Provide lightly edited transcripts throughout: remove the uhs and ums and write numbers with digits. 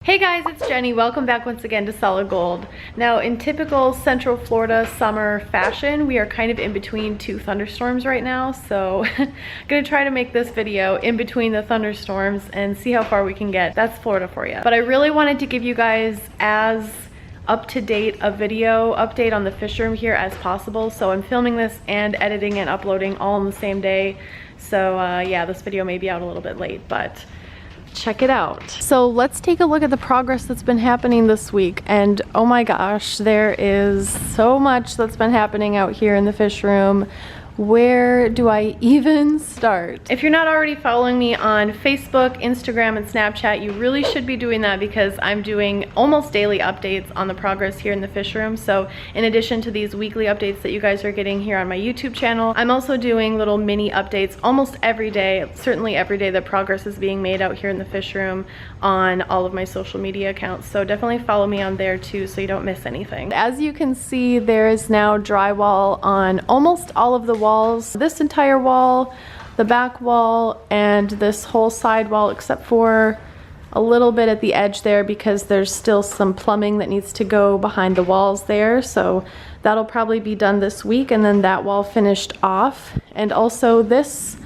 Hey guys, it's Jenny. Welcome back once again to Solid Gold. Now, in typical Central Florida summer fashion, we are kind of in between two thunderstorms right now, so I'm gonna try to make this video in between the thunderstorms and see how far we can get. That's Florida for you. But I really wanted to give you guys as up-to-date a video update on the fish room here as possible, so I'm filming this and editing and uploading all on the same day. So yeah, this video may be out a little bit late, but check it out. So let's take a look at the progress that's been happening this week, and oh my gosh, there is so much that's been happening out here in the fish room. Where do I even start? If you're not already following me on Facebook, Instagram, and Snapchat, you really should be doing that because I'm doing almost daily updates on the progress here in the fish room. So in addition to these weekly updates that you guys are getting here on my YouTube channel, I'm also doing little mini updates almost every day, certainly every day that progress is being made out here in the fish room on all of my social media accounts. So definitely follow me on there too so you don't miss anything. As you can see, there is now drywall on almost all of the walls. This entire wall, the back wall, and this whole side wall except for a little bit at the edge there because there's still some plumbing that needs to go behind the walls there, so that'll probably be done this week, and then that wall finished off. And also this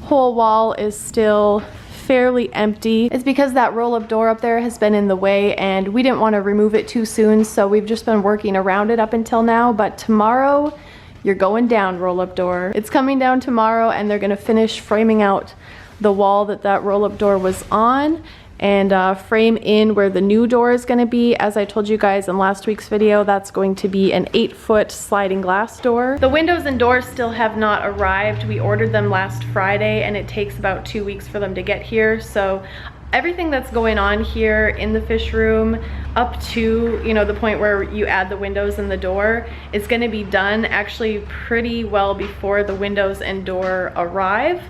whole wall is still fairly empty. It's because that roll-up door up there has been in the way and we didn't want to remove it too soon, so we've just been working around it up until now. But tomorrow you're going down, roll-up door. It's coming down tomorrow and they're gonna finish framing out the wall that roll-up door was on and frame in where the new door is gonna be. As I told you guys in last week's video, that's going to be an 8-foot sliding glass door. The windows and doors still have not arrived. We ordered them last Friday and it takes about 2 weeks for them to get here. So everything that's going on here in the fish room up to, you know, the point where you add the windows and the door is going to be done actually pretty well before the windows and door arrive.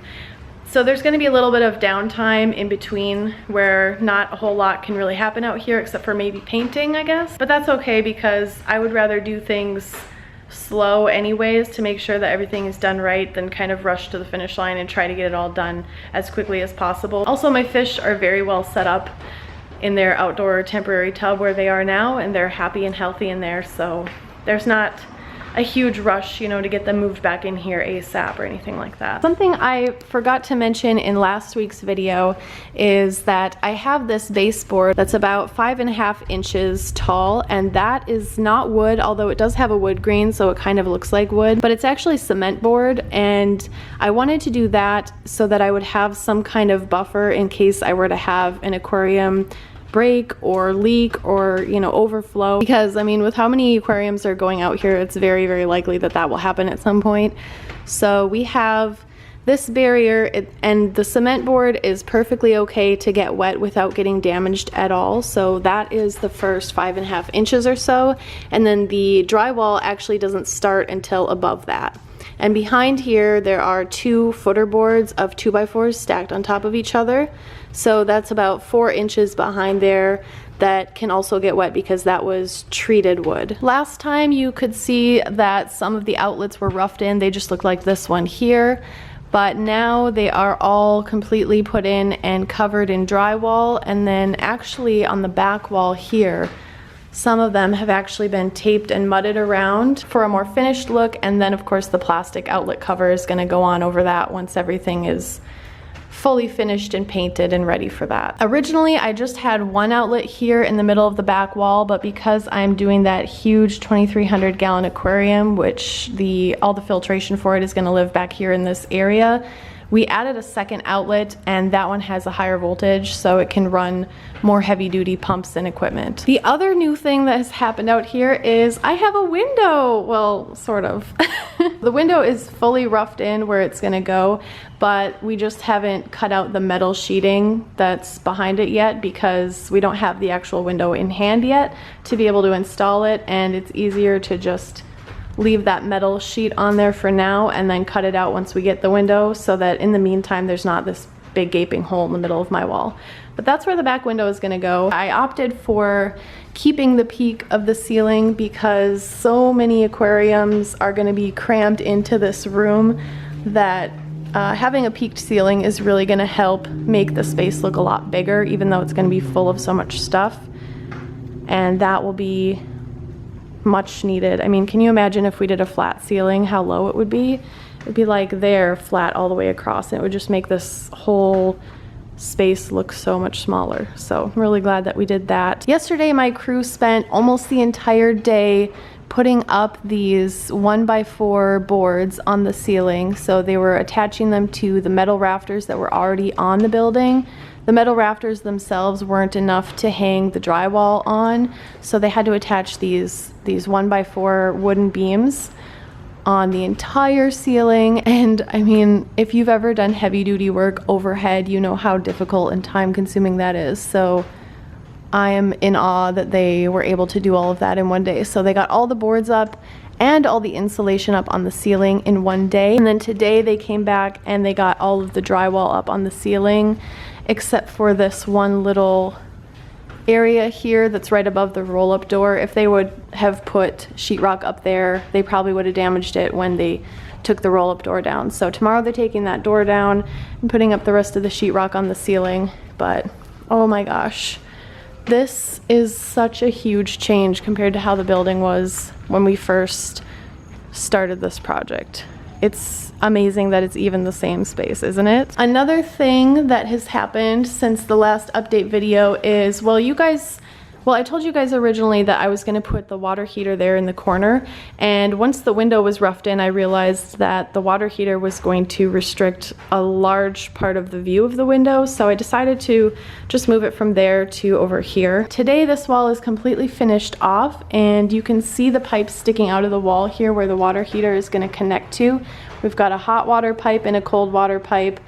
So there's going to be a little bit of downtime in between where not a whole lot can really happen out here except for maybe painting, I guess. But that's okay because I would rather do things slow anyways to make sure that everything is done right than kind of rush to the finish line and try to get it all done as quickly as possible. Also, my fish are very well set up in their outdoor temporary tub where they are now, and they're happy and healthy in there, so there's not a huge rush, you know, to get them moved back in here ASAP or anything like that. Something I forgot to mention in last week's video is that I have this baseboard that's about 5.5 inches tall, and that is not wood, although it does have a wood grain, so it kind of looks like wood, but it's actually cement board, and I wanted to do that so that I would have some kind of buffer in case I were to have an aquarium break or leak or, you know, overflow, because I mean, with how many aquariums are going out here, it's very, very likely that that will happen at some point. So we have this barrier, and the cement board is perfectly okay to get wet without getting damaged at all. So that is the first 5.5 inches or so, and then the drywall actually doesn't start until above that. And behind here there are 2 footer boards of 2x4s stacked on top of each other. So that's about 4 inches behind there that can also get wet because that was treated wood. Last time you could see that some of the outlets were roughed in. They just look like this one here. But now they are all completely put in and covered in drywall. And then actually on the back wall here, some of them have actually been taped and mudded around for a more finished look, and then of course the plastic outlet cover is going to go on over that once everything is fully finished and painted and ready for that. Originally I just had one outlet here in the middle of the back wall, but because I'm doing that huge 2,300 gallon aquarium, which all the filtration for it is going to live back here in this area, we added a second outlet, and that one has a higher voltage so it can run more heavy duty pumps and equipment. The other new thing that has happened out here is I have a window. Well, sort of. The window is fully roughed in where it's gonna go, but we just haven't cut out the metal sheeting that's behind it yet because we don't have the actual window in hand yet to be able to install it, and it's easier to just leave that metal sheet on there for now and then cut it out once we get the window, so that in the meantime there's not this big gaping hole in the middle of my wall. But that's where the back window is going to go. I opted for keeping the peak of the ceiling because so many aquariums are going to be crammed into this room that having a peaked ceiling is really gonna help make the space look a lot bigger, even though it's gonna be full of so much stuff. And that will be much needed. I mean, can you imagine if we did a flat ceiling, how low it would be? It'd be like there, flat all the way across, and it would just make this whole space look so much smaller. So I'm really glad that we did that. Yesterday, my crew spent almost the entire day putting up these 1x4 boards on the ceiling. So they were attaching them to the metal rafters that were already on the building. The metal rafters themselves weren't enough to hang the drywall on, so they had to attach these 1x4 wooden beams on the entire ceiling. And I mean, if you've ever done heavy duty work overhead, you know how difficult and time consuming that is. So I am in awe that they were able to do all of that in one day. So they got all the boards up and all the insulation up on the ceiling in one day. And then today they came back and they got all of the drywall up on the ceiling, except for this one little area here that's right above the roll-up door. If they would have put sheetrock up there, they probably would have damaged it when they took the roll-up door down. So tomorrow they're taking that door down and putting up the rest of the sheetrock on the ceiling. But oh my gosh, this is such a huge change compared to how the building was when we first started this project. It's amazing that it's even the same space, isn't it? Another thing that has happened since the last update video is, I told you guys originally that I was going to put the water heater there in the corner, and once the window was roughed in, I realized that the water heater was going to restrict a large part of the view of the window, so I decided to just move it from there to over here. Today this wall is completely finished off, and you can see the pipes sticking out of the wall here where the water heater is going to connect to. We've got a hot water pipe and a cold water pipe,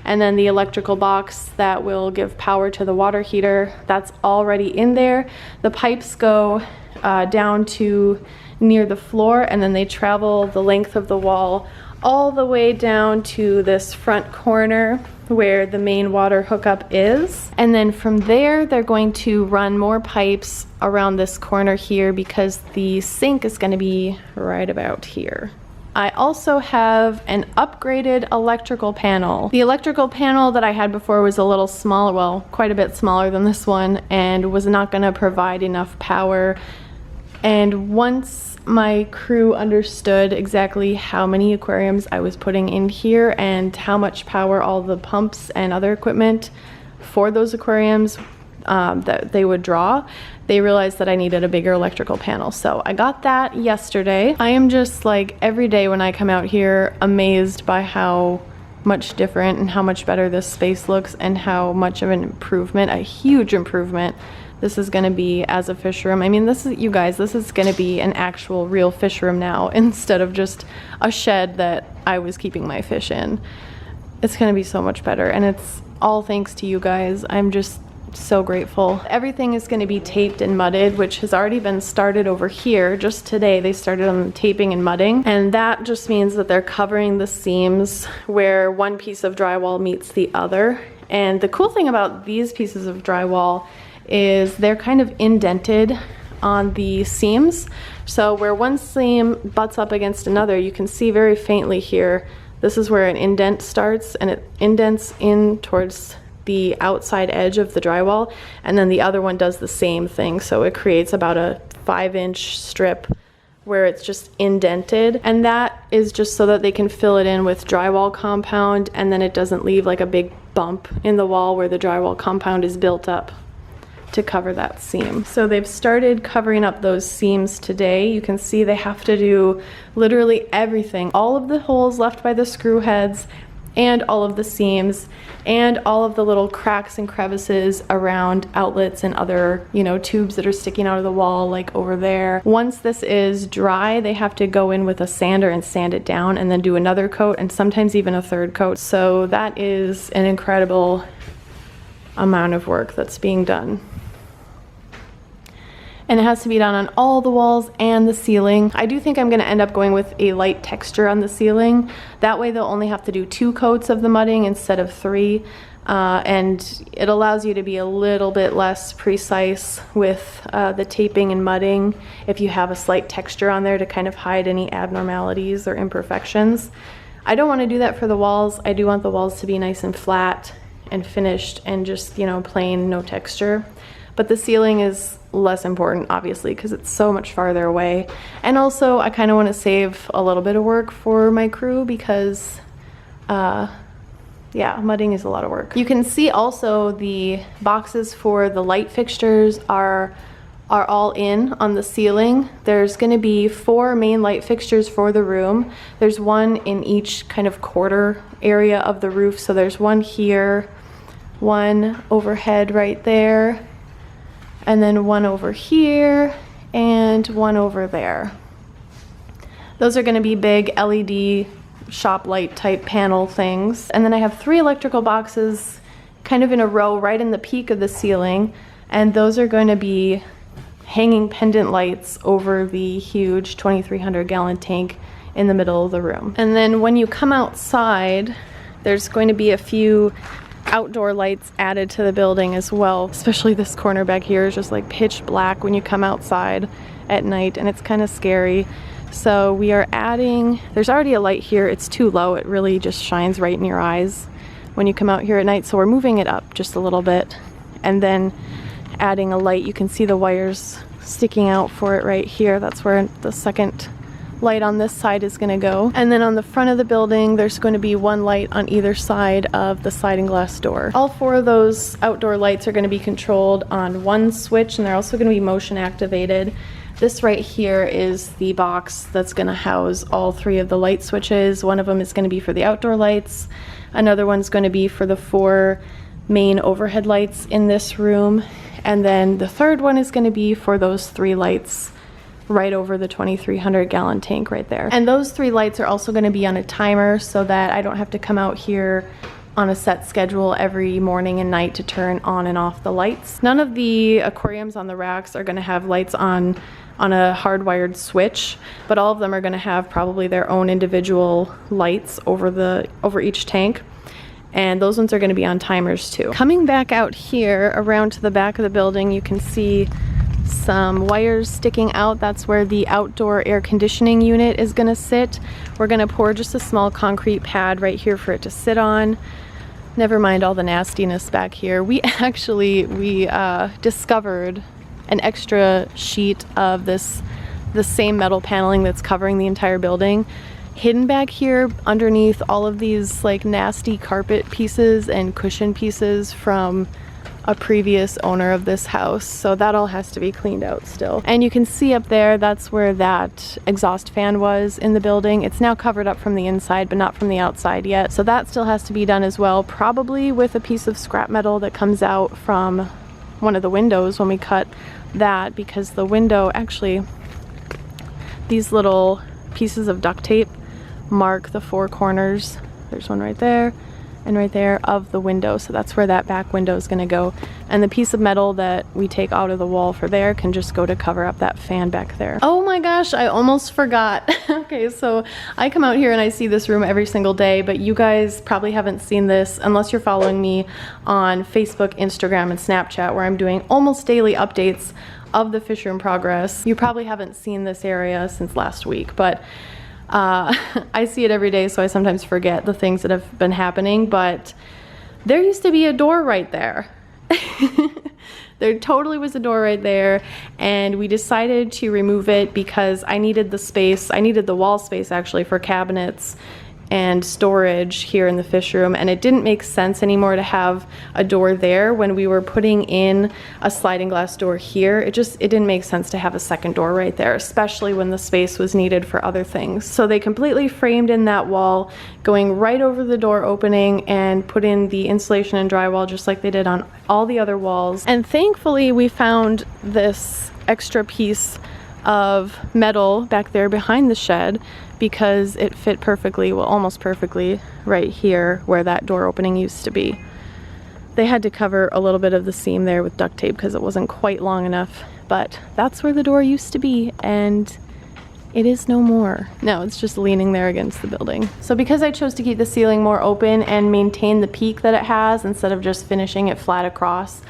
and then the electrical box that will give power to the water heater, that's already in there. The pipes go down to near the floor, and then they travel the length of the wall all the way down to this front corner where the main water hookup is. And then from there, they're going to run more pipes around this corner here because the sink is going to be right about here. I also have an upgraded electrical panel. The electrical panel that I had before was a little small, well, quite a bit smaller than this one, and was not going to provide enough power. And once my crew understood exactly how many aquariums I was putting in here and how much power all the pumps and other equipment for those aquariums that they would draw, they realized that I needed a bigger electrical panel. So I got that yesterday. I am just like, every day when I come out here, amazed by how much different and how much better this space looks and how much of an improvement, a huge improvement, this is gonna be as a fish room. I mean, this is, you guys, this is gonna be an actual real fish room now instead of just a shed that I was keeping my fish in. It's gonna be so much better, and it's all thanks to you guys. I'm just so grateful. Everything is going to be taped and mudded, which has already been started over here. Just today they started on the taping and mudding, and that just means that they're covering the seams where one piece of drywall meets the other. And the cool thing about these pieces of drywall is they're kind of indented on the seams. So where one seam butts up against another, you can see very faintly here, this is where an indent starts, and it indents in towards the outside edge of the drywall, and then the other one does the same thing. So it creates about a 5-inch strip where it's just indented, and that is just so that they can fill it in with drywall compound, and then it doesn't leave like a big bump in the wall where the drywall compound is built up to cover that seam. So they've started covering up those seams today. You can see they have to do literally everything, all of the holes left by the screw heads, and all of the seams, and all of the little cracks and crevices around outlets and other, you know, tubes that are sticking out of the wall, like over there. Once this is dry, they have to go in with a sander and sand it down, and then do another coat, and sometimes even a third coat. So that is an incredible amount of work that's being done. And it has to be done on all the walls and the ceiling. I do think I'm gonna end up going with a light texture on the ceiling. That way they'll only have to do 2 coats of the mudding instead of 3. And it allows you to be a little bit less precise with the taping and mudding if you have a slight texture on there to kind of hide any abnormalities or imperfections. I don't want to do that for the walls. I do want the walls to be nice and flat and finished and just, you know, plain, no texture. But the ceiling is less important, obviously, because it's so much farther away. And also, I kind of want to save a little bit of work for my crew because, yeah, mudding is a lot of work. You can see also the boxes for the light fixtures are all in on the ceiling. There's going to be 4 main light fixtures for the room. There's one in each kind of quarter area of the roof. So there's one here, one overhead right there, and then one over here, and one over there. Those are gonna be big LED shop light type panel things. And then I have 3 electrical boxes kind of in a row right in the peak of the ceiling, and those are going to be hanging pendant lights over the huge 2,300 gallon tank in the middle of the room. And then when you come outside, there's going to be a few outdoor lights added to the building as well. Especially this corner back here is just like pitch black when you come outside at night, and it's kind of scary. So we are adding, there's already a light here, it's too low, it really just shines right in your eyes when you come out here at night. So we're moving it up just a little bit and then adding a light. You can see the wires sticking out for it right here. That's where the second light on this side is going to go. And then on the front of the building, there's going to be 1 light on either side of the sliding glass door. All 4 of those outdoor lights are going to be controlled on 1 switch, and they're also going to be motion activated. This right here is the box that's going to house all 3 of the light switches. One of them is going to be for the outdoor lights. Another one's going to be for the 4 main overhead lights in this room. And then the third one is going to be for those 3 lights right over the 2,300 gallon tank right there. And those 3 lights are also going to be on a timer so that I don't have to come out here on a set schedule every morning and night to turn on and off the lights. None of the aquariums on the racks are going to have lights on a hardwired switch, but all of them are going to have probably their own individual lights over each tank. And those ones are going to be on timers too. Coming back out here around to the back of the building, you can see some wires sticking out. That's where the outdoor air conditioning unit is going to sit. We're going to pour just a small concrete pad right here for it to sit on. Never mind all the nastiness back here. We discovered an extra sheet of the same metal paneling that's covering the entire building hidden back here underneath all of these like nasty carpet pieces and cushion pieces from a previous owner of this house. So that all has to be cleaned out still. And you can see up there, that's where that exhaust fan was in the building. It's now covered up from the inside, but not from the outside yet. So that still has to be done as well, probably with a piece of scrap metal that comes out from one of the windows when we cut that, because the window, actually, these little pieces of duct tape mark the 4 corners. There's one right there and right there of the window, so that's where that back window is going to go. And the piece of metal that we take out of the wall for there can just go to cover up that fan back there. Oh my gosh, I almost forgot. Okay, so I come out here and I see this room every single day, but you guys probably haven't seen this unless you're following me on Facebook, Instagram, and Snapchat, where I'm doing almost daily updates of the fish room progress. You probably haven't seen this area since last week, but I see it every day, so I sometimes forget the things that have been happening. But there used to be a door right there. There totally was a door right there, and we decided to remove it because I needed the space. I needed the wall space actually for cabinets and storage here in the fish room, and it didn't make sense anymore to have a door there when we were putting in a sliding glass door here. It didn't make sense to have a second door right there, especially when the space was needed for other things. So they completely framed in that wall, going right over the door opening, and put in the insulation and drywall just like they did on all the other walls. And thankfully we found this extra piece of metal back there behind the shed, because it fit perfectly, well, almost perfectly, right here where that door opening used to be. They had to cover a little bit of the seam there with duct tape because it wasn't quite long enough, but that's where the door used to be, and it is no more. No, it's just leaning there against the building. So because I chose to keep the ceiling more open and maintain the peak that it has instead of just finishing it flat across,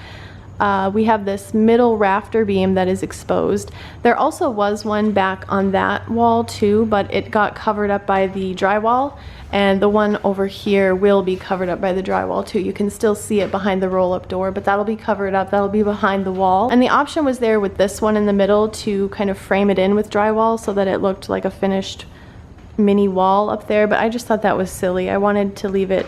we have this middle rafter beam that is exposed. There also was one back on that wall too, but it got covered up by the drywall, and the one over here will be covered up by the drywall too. You can still see it behind the roll-up door, but that'll be covered up, that'll be behind the wall. And the option was there with this one in the middle to kind of frame it in with drywall so that it looked like a finished mini wall up there, but I just thought that was silly. I wanted to leave it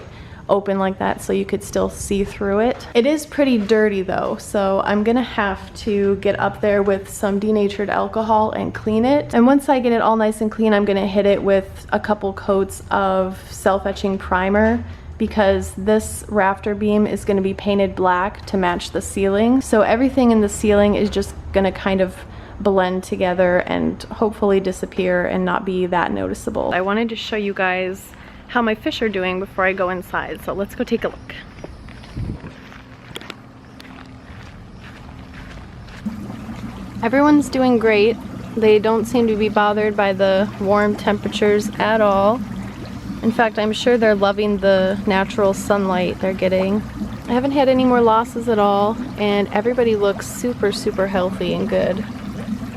open like that so you could still see through it. It is pretty dirty though, so I'm gonna have to get up there with some denatured alcohol and clean it. And once I get it all nice and clean, I'm gonna hit it with a couple coats of self-etching primer, because this rafter beam is gonna be painted black to match the ceiling. So everything in the ceiling is just gonna kind of blend together and hopefully disappear and not be that noticeable. I wanted to show you guys how my fish are doing before I go inside, so let's go take a look. Everyone's doing great. They don't seem to be bothered by the warm temperatures at all. In fact, I'm sure they're loving the natural sunlight they're getting. I haven't had any more losses at all, and everybody looks super, super healthy and good.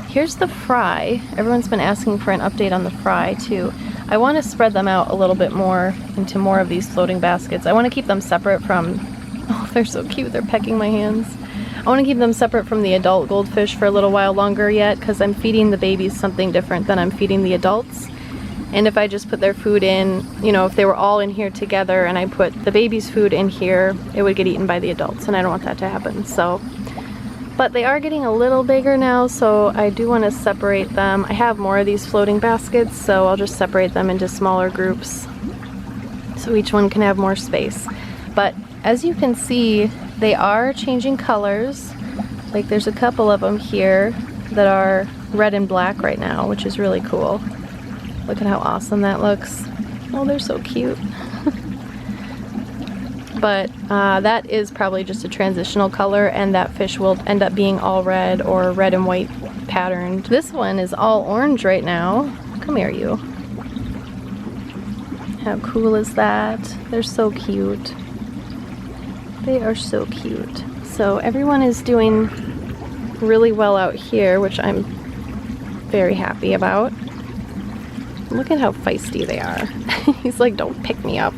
Here's the fry. Everyone's been asking for an update on the fry too. I want to spread them out a little bit more into more of these floating baskets. I want to keep them separate from, oh, they're so cute, they're pecking my hands. I want to keep them separate from the adult goldfish for a little while longer yet, because I'm feeding the babies something different than I'm feeding the adults. And if I just put their food in, you know, if they were all in here together and I put the baby's food in here, it would get eaten by the adults, and I don't want that to happen. So, but they are getting a little bigger now, so I do want to separate them. I have more of these floating baskets, so I'll just separate them into smaller groups so each one can have more space. But as you can see, they are changing colors. Like there's a couple of them here that are red and black right now, which is really cool. Look at how awesome that looks. Oh, they're so cute. But that is probably just a transitional color, and that fish will end up being all red or red and white patterned. This one is all orange right now. Come here, you. How cool is that? They're so cute. They are so cute. So everyone is doing really well out here, which I'm very happy about. Look at how feisty they are. He's like, don't pick me up.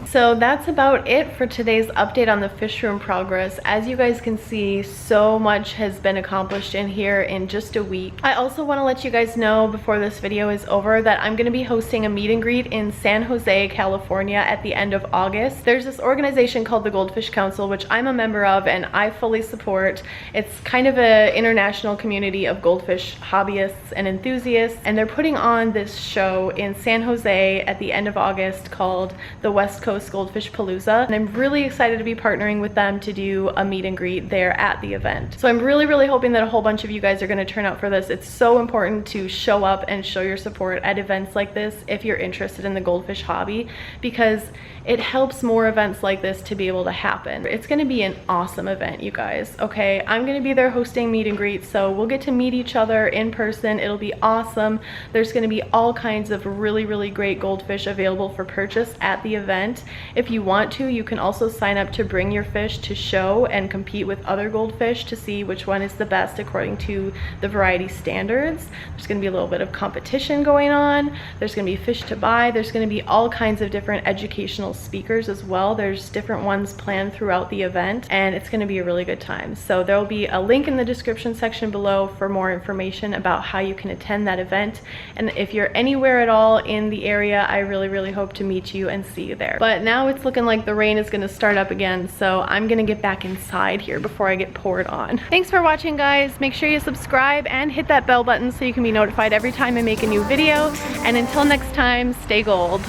So that's about it for today's update on the fish room progress. As you guys can see, so much has been accomplished in here in just a week. I also want to let you guys know before this video is over that I'm going to be hosting a meet and greet in San Jose, California at the end of August. There's this organization called the Goldfish Council, which I'm a member of and I fully support. It's kind of an international community of goldfish hobbyists and enthusiasts, and they're putting on this show in San Jose at the end of August called the West Coast Goldfish Palooza, and I'm really excited to be partnering with them to do a meet and greet there at the event. So I'm really hoping that a whole bunch of you guys are going to turn out for this. It's so important to show up and show your support at events like this if you're interested in the goldfish hobby, because it helps more events like this to be able to happen. It's going to be an awesome event, you guys. Okay, I'm going to be there hosting meet and greets, so we'll get to meet each other in person. It'll be awesome. There's going to be all kinds of really great goldfish available for purchase at the event. If you want to, you can also sign up to bring your fish to show and compete with other goldfish to see which one is the best according to the variety standards. There's going to be a little bit of competition going on. There's going to be fish to buy. There's going to be all kinds of different educational speakers as well. There's different ones planned throughout the event, and it's going to be a really good time. So there will be a link in the description section below for more information about how you can attend that event. And if you're anywhere at all in the area, I really hope to meet you and see you there. But now it's looking like the rain is going to start up again, so I'm going to get back inside here before I get poured on. Thanks for watching, guys. Make sure you subscribe and hit that bell button so you can be notified every time I make a new video. And until next time, stay gold.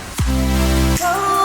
So